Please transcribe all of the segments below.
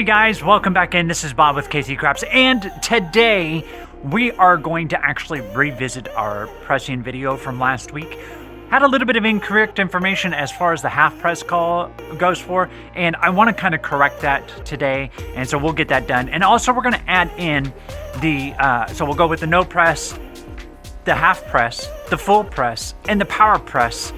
Hey guys, welcome back in. This is Bob with KC Craps, and today we are going to actually revisit our pressing video from last week. Had a little bit of incorrect information as far as the half press call goes for, and I want to kind of correct that today, and so we'll get that done. And also we're going to add in the, so we'll go with the no press, the half press, the full press, and the power press.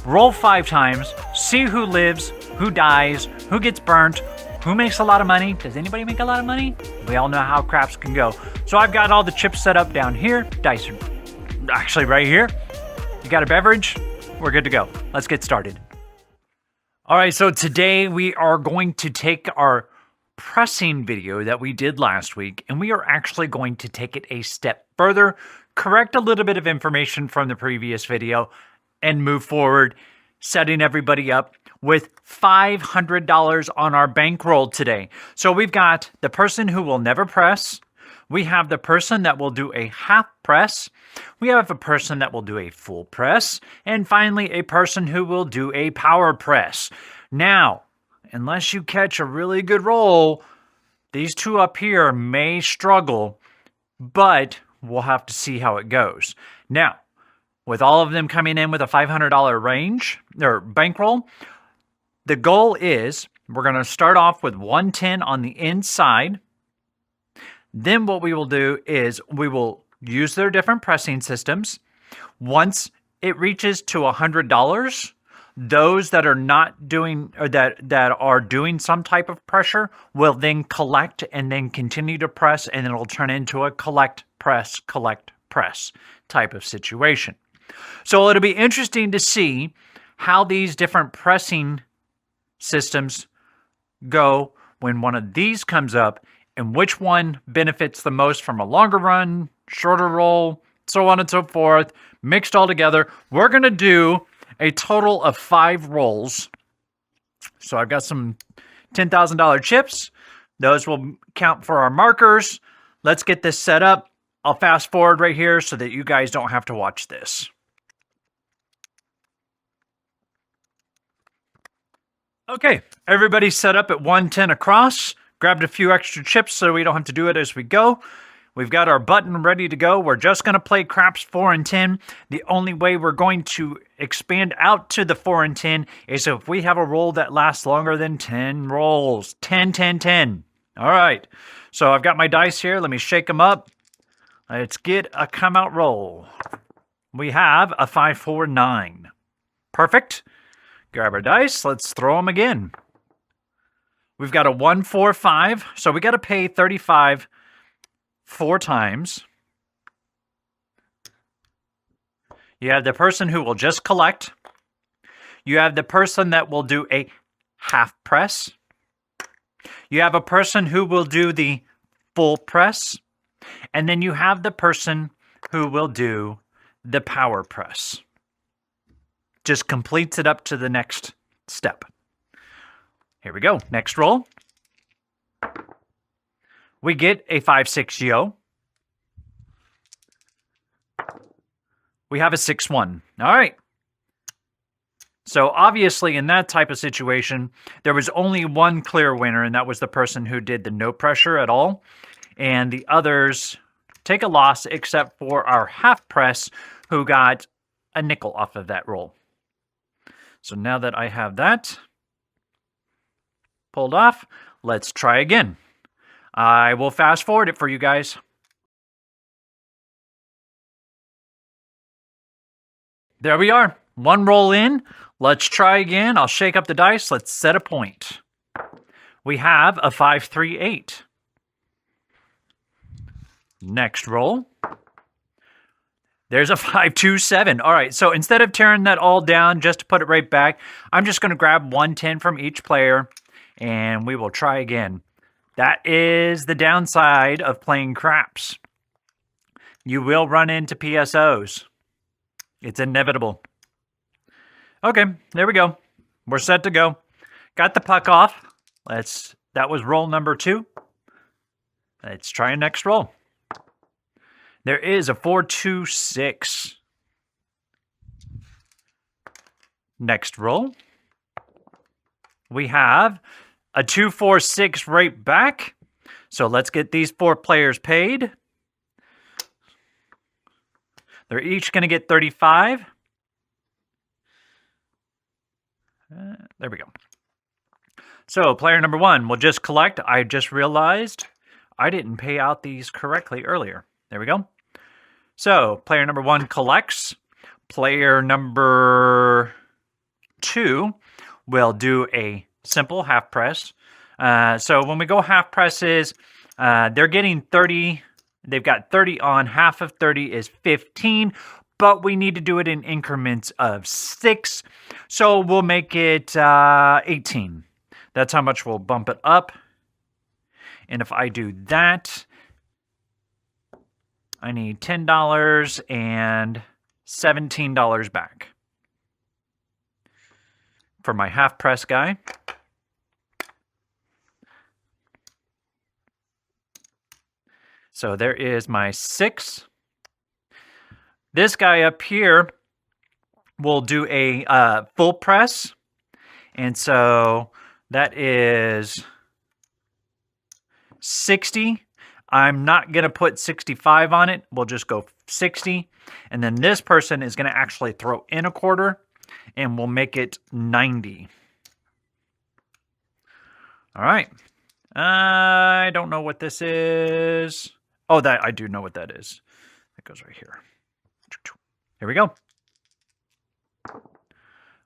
Roll 5 times, see who lives, who dies, who gets burnt, who makes a lot of money. Does anybody make a lot of money? We all know how craps can go. So I've got all the chips set up down here. Dice are actually right here. You got a beverage? We're good to go. Let's get started. All right, so today we are going to take our pressing video that we did last week, and we are actually going to take it a step further, correct a little bit of information from the previous video, and move forward, setting everybody up with $500 on our bankroll today. So we've got the person who will never press. We have the person that will do a half press. We have a person that will do a full press. And finally, a person who will do a power press. Now, unless you catch a really good roll, these two up here may struggle, but we'll have to see how it goes. Now, with all of them coming in with a $500 range or bankroll, the goal is we're going to start off with 110 on the inside. Then what we will do is we will use their different pressing systems. Once it reaches to $100, those that are not doing or that are doing some type of pressure will then collect and then continue to press, and it'll turn into a collect, press type of situation. So it'll be interesting to see how these different pressing systems go when one of these comes up and which one benefits the most from a longer run, shorter roll, so on and so forth, mixed all together. We're going to do a total of 5 rolls. So I've got some $10,000 chips. Those will count for our markers. Let's get this set up. I'll fast forward right here so that you guys don't have to watch this. Okay, everybody's set up at 110 across. Grabbed a few extra chips so we don't have to do it as we go. We've got our button ready to go. We're just going to play craps 4 and 10. The only way we're going to expand out to the 4 and 10 is if we have a roll that lasts longer than 10 rolls. 10, 10, 10. All right, so I've got my dice here. Let me shake them up. Let's get a come out roll. We have a 5, 4, 9. Perfect. Grab our dice. Let's throw them again. We've got a 1, 4, 5. So we got to pay 35 4 times. You have the person who will just collect. You have the person that will do a half press. You have a person who will do the full press. And then you have the person who will do the power press. Just completes it up to the next step. Here we go. Next roll. We get a 5, 6 yo. We have a 6, 1. All right. So obviously in that type of situation, there was only one clear winner, and that was the person who did the no pressure at all. And the others take a loss except for our half press, who got a nickel off of that roll. So now that I have that pulled off, let's try again. I will fast forward it for you guys. There we are. 1 roll in. Let's try again. I'll shake up the dice. Let's set a point. We have a 5, 3, 8. Next roll. There's a 5, 2, 7. All right, so instead of tearing that all down just to put it right back, I'm just going to grab 110 from each player, and we will try again. That is the downside of playing craps. You will run into PSOs. It's inevitable. Okay, there we go. We're set to go. Got the puck off. That was roll number 2. Let's try a next roll. There is a 4, 2, 6. Next roll. We have a 246 right back. So let's get these 4 players paid. They're each going to get 35. There we go. So player number 1 will just collect. I just realized I didn't pay out these correctly earlier. There we go. So player number 1 collects. Player number 2 will do a simple half press. So when we go half presses, they're getting 30. They've got 30 on. Half of 30 is 15, but we need to do it in increments of 6. So we'll make it 18. That's how much we'll bump it up. And if I do that, I need $10 and $17 back for my half press guy. So there is my 6. This guy up here will do a full press. And so that is 60. I'm not going to put 65 on it. We'll just go 60. And then this person is going to actually throw in a quarter, and we'll make it 90. All right. I don't know what this is. Oh, that I do know what that is. That goes right here. Here we go.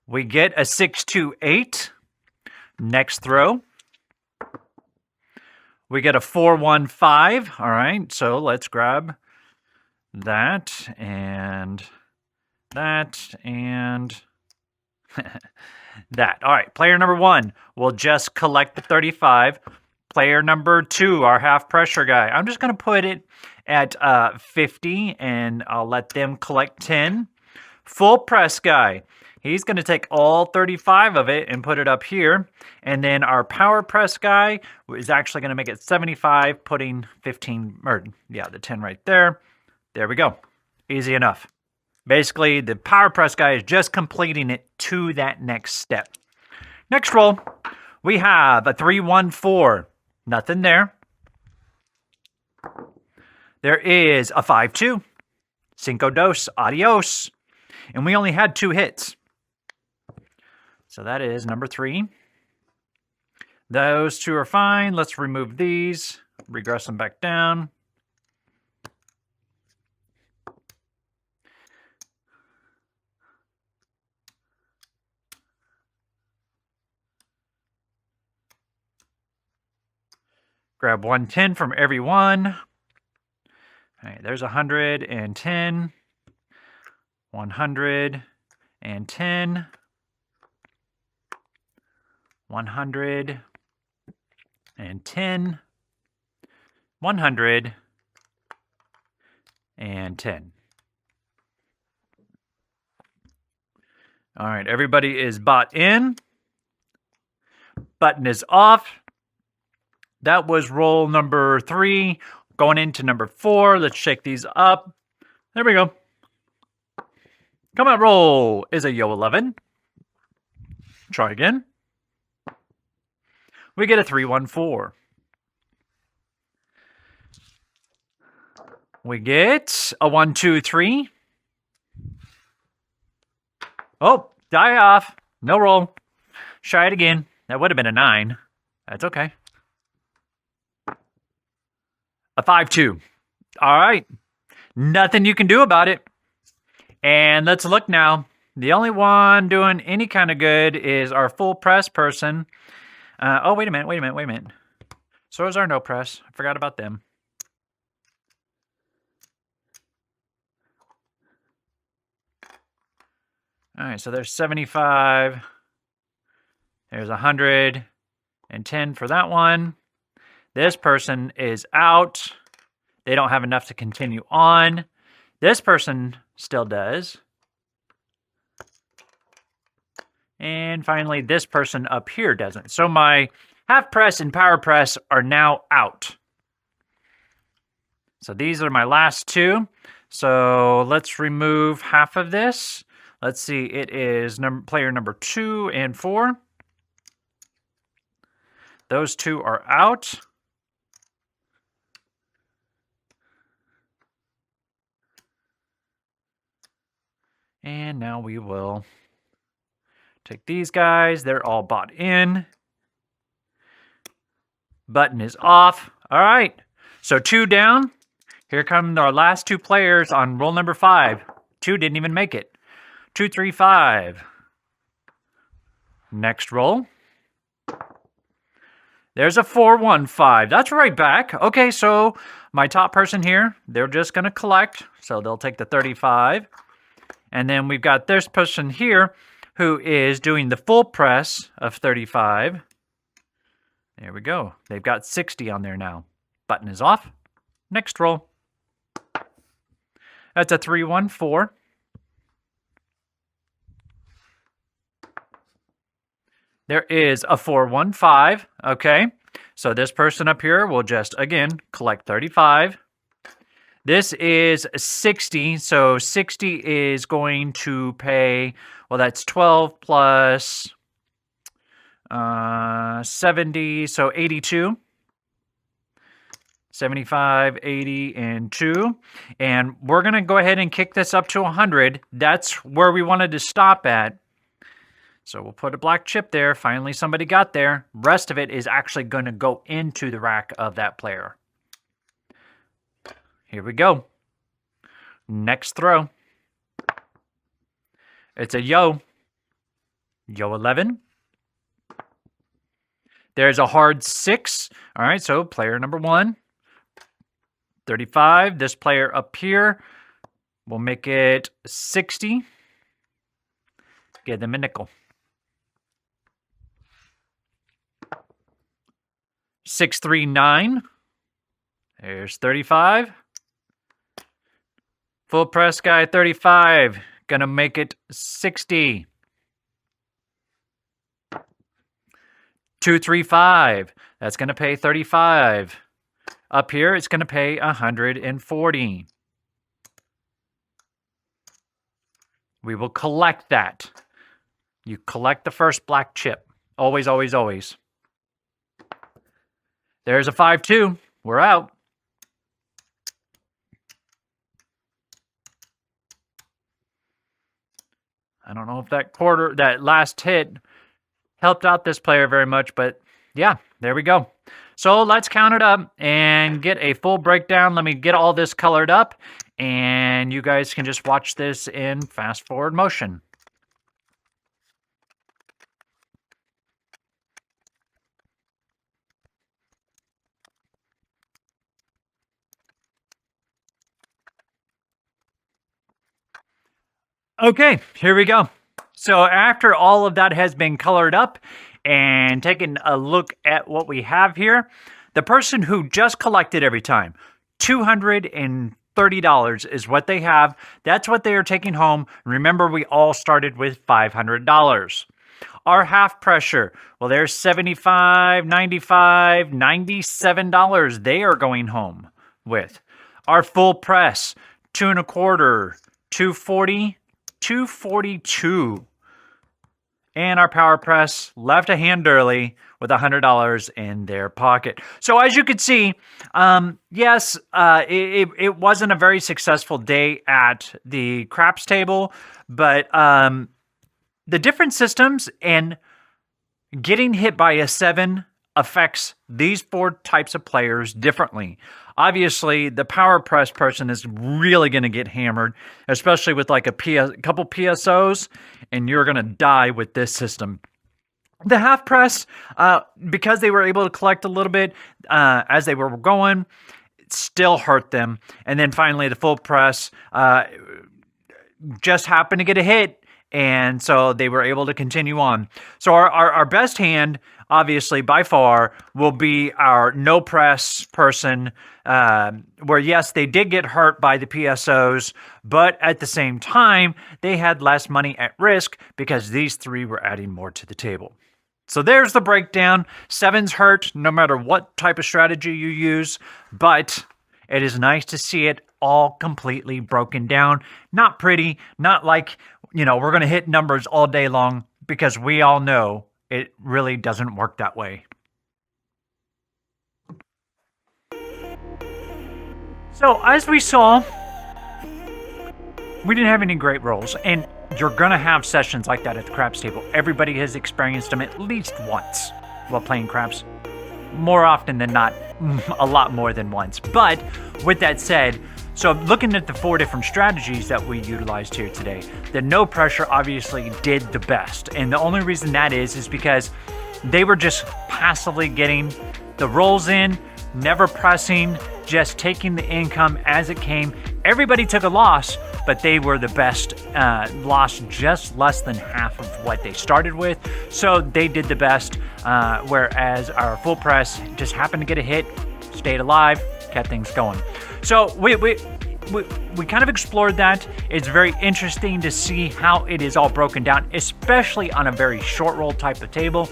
We get a 628. Next throw. We get a 415. All right, so let's grab that and that and that. All right, player number 1 will just collect the 35. Player number 2, our half pressure guy, I'm just going to put it at 50, and I'll let them collect 10. Full press guy, he's going to take all 35 of it and put it up here. And then our power press guy is actually going to make it 75, putting 15, or yeah, the 10 right there. There we go. Easy enough. Basically, the power press guy is just completing it to that next step. Next roll, we have a 314. Nothing there. There is a 5-2. Cinco dos, adios. And we only had 2 hits. So that is number 3. Those 2 are fine. Let's remove these. Regress them back down. Grab 110 from every one. All right, there's 110. 110. 110. 110. All right, everybody is bought in. Button is off. That was roll number 3. Going into number 4. Let's shake these up. There we go. Come on, roll is a yo 11. Try again. We get a 314. We get a 123. Oh, die off. No roll. Try it again. That would have been a 9. That's okay. A 5-2. All right. Nothing you can do about it. And let's look now. The only one doing any kind of good is our full press person. Oh, wait a minute. So is our no press. I forgot about them. All right, so there's 75. There's 110 for that one. This person is out. They don't have enough to continue on. This person still does. And finally, this person up here doesn't. So my half press and power press are now out. So these are my last 2. So let's remove half of this. Let's see, it is player number 2 and 4. those two are out. And now we will take these guys. They're all bought in. Button is off. All right. So 2 down. Here come our last 2 players on roll number 5. 2 didn't even make it. 2, 3, 5. Next roll. There's a 4, 1, 5. That's right back. Okay, so my top person here, they're just going to collect. So they'll take the 35. And then we've got this person here who is doing the full press of 35. There we go. They've got 60 on there now. Button is off. Next roll. That's a 3, 1, 4. There is a 4, 1, 5. Okay. So this person up here will just, again, collect 35. This is 60, so 60 is going to pay, well, that's 12 plus 70, so 82. 75, 80, and 2. And we're going to go ahead and kick this up to 100. That's where we wanted to stop at. So we'll put a black chip there. Finally, somebody got there. Rest of it is actually going to go into the rack of that player. Here we go. Next throw. It's a yo. Yo 11. There's a hard 6. All right, so player number 1. 35. This player up here will make it 60. Give them a nickel. 6, 3, 9. There's 35. Full press guy, 35. Gonna make it 60. 2, 3, 5. That's gonna pay 35. Up here, it's gonna pay 140. We will collect that. You collect the first black chip. Always, always, always. There's a 5, 2. We're out. I don't know if that last hit helped out this player very much, but yeah, there we go. So let's count it up and get a full breakdown. Let me get all this colored up, and you guys can just watch this in fast forward motion. Okay, here we go. So after all of that has been colored up and taking a look at what we have here, the person who just collected every time, $230 is what they have. That's what they are taking home. Remember, we all started with $500. Our half pressure, well, there's $75, $95, $97 they are going home with. Our full press, $2 1/4, $240, $242. And our power press left a hand early with $100 in their pocket. So as you can see, yes, it wasn't a very successful day at the craps table, but the different systems and getting hit by a 7 affects these 4 types of players differently. Obviously, the power press person is really going to get hammered, especially with like a couple PSOs, and you're going to die with this system. The half press, because they were able to collect a little bit as they were going, it still hurt them. And then finally, the full press just happened to get a hit, and so they were able to continue on. So our best hand, obviously, by far, will be our no press person, where, yes, they did get hurt by the PSOs, but at the same time, they had less money at risk because these 3 were adding more to the table. So there's the breakdown. 7's hurt no matter what type of strategy you use, but it is nice to see it all completely broken down. Not pretty, not like, we're going to hit numbers all day long, because we all know it really doesn't work that way. So as we saw, we didn't have any great rolls, and you're gonna have sessions like that at the craps table. Everybody has experienced them at least once while playing craps. More often than not, a lot more than once. But with that said, so looking at the 4 different strategies that we utilized here today, the no pressure obviously did the best. And the only reason that is because they were just passively getting the rolls in, never pressing, just taking the income as it came. Everybody took a loss, but they were the best, lost just less than half of what they started with. So they did the best, whereas our full press just happened to get a hit, stayed alive, kept things going. So we kind of explored that. It's very interesting to see how it is all broken down, especially on a very short roll type of table.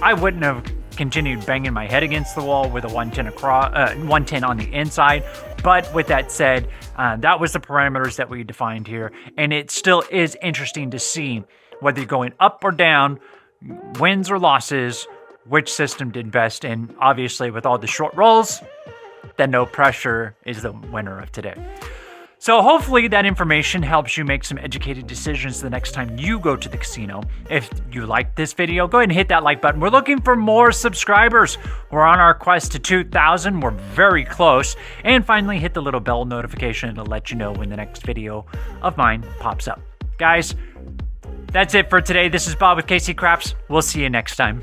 I wouldn't have continued banging my head against the wall with a 110 across, 110 on the inside. But with that said, that was the parameters that we defined here, and it still is interesting to see whether you're going up or down, wins or losses, which system did best. And obviously, with all the short rolls, the no pressure is the winner of today. So hopefully that information helps you make some educated decisions the next time you go to the casino. If you liked this video, go ahead and hit that like button. We're looking for more subscribers. We're on our quest to 2,000. We're very close. And finally, hit the little bell notification to let you know when the next video of mine pops up. Guys, that's it for today. This is Bob with KC Craps. We'll see you next time.